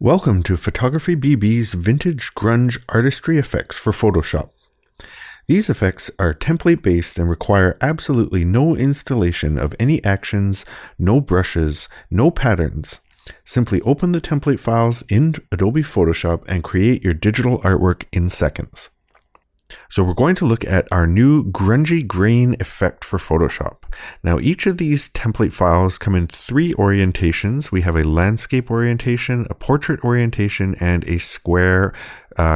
Welcome to PhotographyBB's Vintage Grunge Artistry effects for Photoshop. These effects are template-based and require absolutely no installation of any actions, no brushes, no patterns. Simply open the template files in Adobe Photoshop and create your digital artwork in seconds. So we're going to look at our new Grungy Grain effect for Photoshop. Now each of these template files come in three orientations. We have a landscape orientation, a portrait orientation, and a square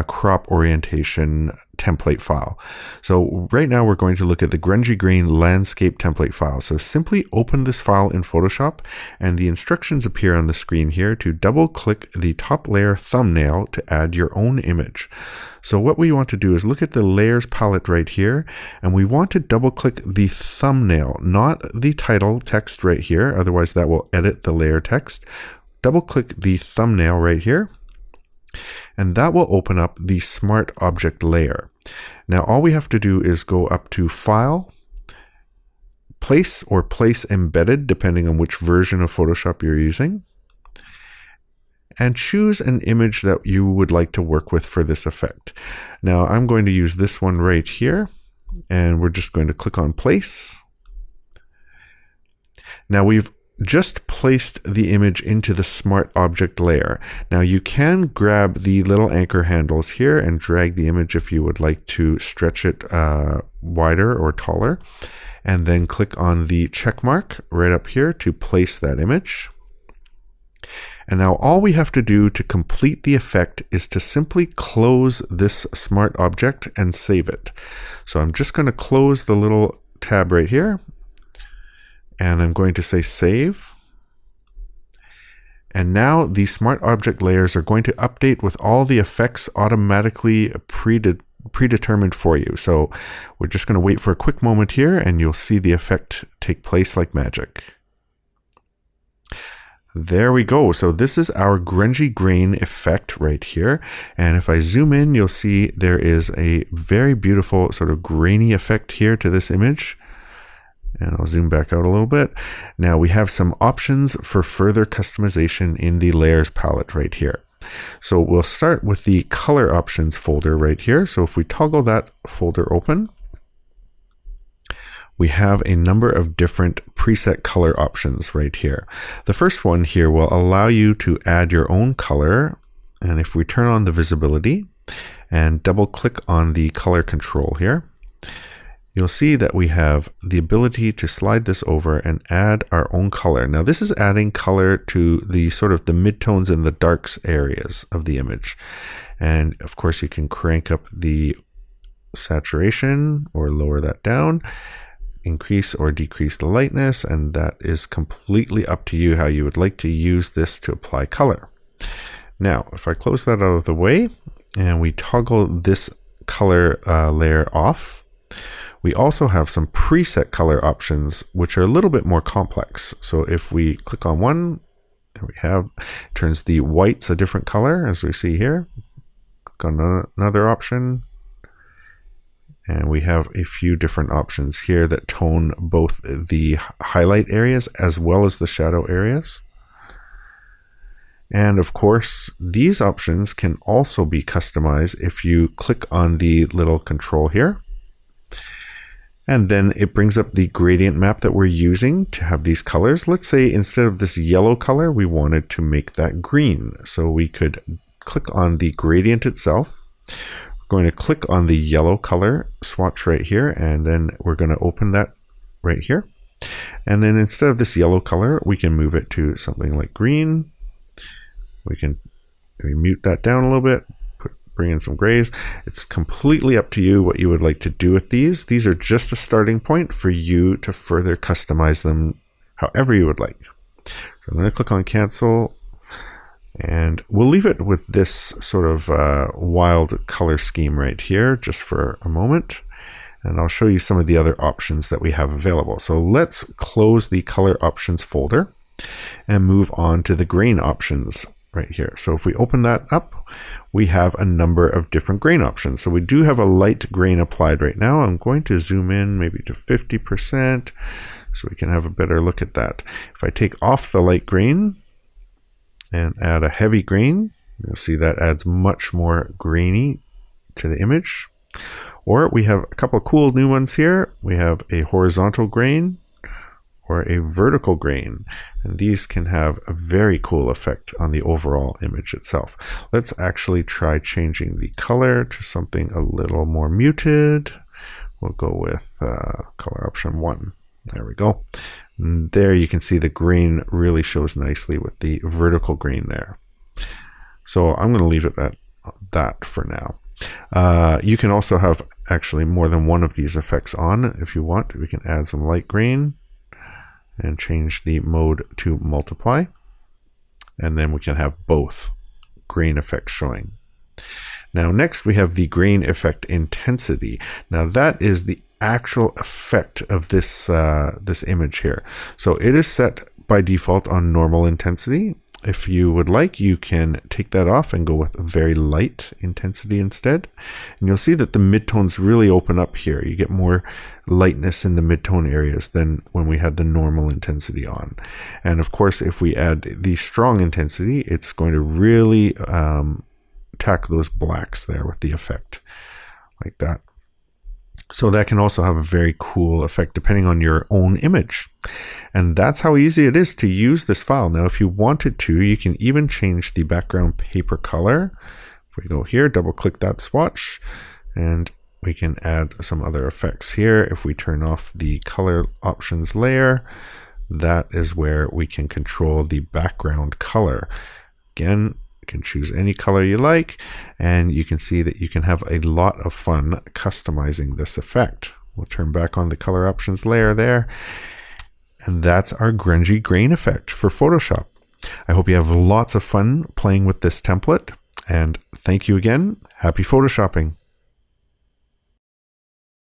crop orientation template file. So right now we're going to look at the Grungy Grain landscape template file. So simply open this file in Photoshop and the instructions appear on the screen here to double click the top layer thumbnail to add your own image. So what we want to do is look at the layers palette right here, and we want to double click the thumbnail, not the title text right here, otherwise that will edit the layer text. Double click the thumbnail right here, and that will open up the Smart Object layer. Now all we have to do is go up to File, Place or Place Embedded, depending on which version of Photoshop you're using, and choose an image that you would like to work with for this effect. Now I'm going to use this one right here, and we're just going to click on Place. Now we've just placed the image into the Smart Object layer. Now you can grab the little anchor handles here and drag the image if you would like to stretch it wider or taller, and then click on the check mark right up here to place that image. And now all we have to do to complete the effect is to simply close this Smart Object and save it. So I'm just going to close the little tab right here, and I'm going to say save. And now the Smart Object layers are going to update with all the effects automatically predetermined for you. So we're just going to wait for a quick moment here, and you'll see the effect take place like magic. There we go. So this is our Grungy Grain effect right here. And if I zoom in, you'll see there is a very beautiful sort of grainy effect here to this image. And I'll zoom back out a little bit. Now we have some options for further customization in the layers palette right here. So we'll start with the color options folder right here. So if we toggle that folder open, we have a number of different preset color options right here. The first one here will allow you to add your own color. And if we turn on the visibility and double click on the color control here, you'll see that we have the ability to slide this over and add our own color. Now this is adding color to the sort of the midtones and the darks areas of the image. And of course you can crank up the saturation or lower that down, increase or decrease the lightness, and that is completely up to you how you would like to use this to apply color. Now, if I close that out of the way and we toggle this color layer off, we also have some preset color options which are a little bit more complex. So if we click on one, we have turns the whites a different color as we see here. Click on another option, and we have a few different options here that tone both the highlight areas as well as the shadow areas. And of course, these options can also be customized if you click on the little control here. And then it brings up the gradient map that we're using to have these colors. Let's say instead of this yellow color, we wanted to make that green. So we could click on the gradient itself. Going to click on the yellow color swatch right here, and then we're going to open that right here. And then instead of this yellow color, we can move it to something like green. We can mute that down a little bit, bring in some grays. It's completely up to you what you would like to do with these. These are just a starting point for you to further customize them however you would like. So I'm going to click on cancel. And we'll leave it with this sort of wild color scheme right here just for a moment. And I'll show you some of the other options that we have available. So let's close the color options folder and move on to the grain options right here. So if we open that up, we have a number of different grain options. So we do have a light grain applied right now. I'm going to zoom in maybe to 50% so we can have a better look at that. If I take off the light grain and add a heavy grain, You'll see that adds much more grainy to the image. Or we have a couple of cool new ones here. We have a horizontal grain or a vertical grain, and these can have a very cool effect on the overall image itself. Let's actually try changing the color to something a little more muted. We'll go with color option 1. There we go. And there you can see the grain really shows nicely with the vertical grain there. So I'm going to leave it at that for now. You can also have actually more than one of these effects on if you want. We can add some light grain and change the mode to multiply. And then we can have both grain effects showing. Now next we have the grain effect intensity. Now that is the actual effect of this this image here. So it is set by default on normal intensity. If you would like, you can take that off and go with a very light intensity instead. And you'll see that the midtones really open up here. You get more lightness in the midtone areas than when we had the normal intensity on. And of course, if we add the strong intensity, it's going to really tack those blacks there with the effect like that. So that can also have a very cool effect depending on your own image. And that's how easy it is to use this file. Now, if you wanted to, you can even change the background paper color. If we go here, double click that swatch, and we can add some other effects here. If we turn off the color options layer, that is where we can control the background color. Again, can choose any color you like, and you can see that you can have a lot of fun customizing this effect. We'll turn back on the color options layer there, and that's our grungy grain effect for Photoshop. I hope you have lots of fun playing with this template, and thank you again. Happy Photoshopping.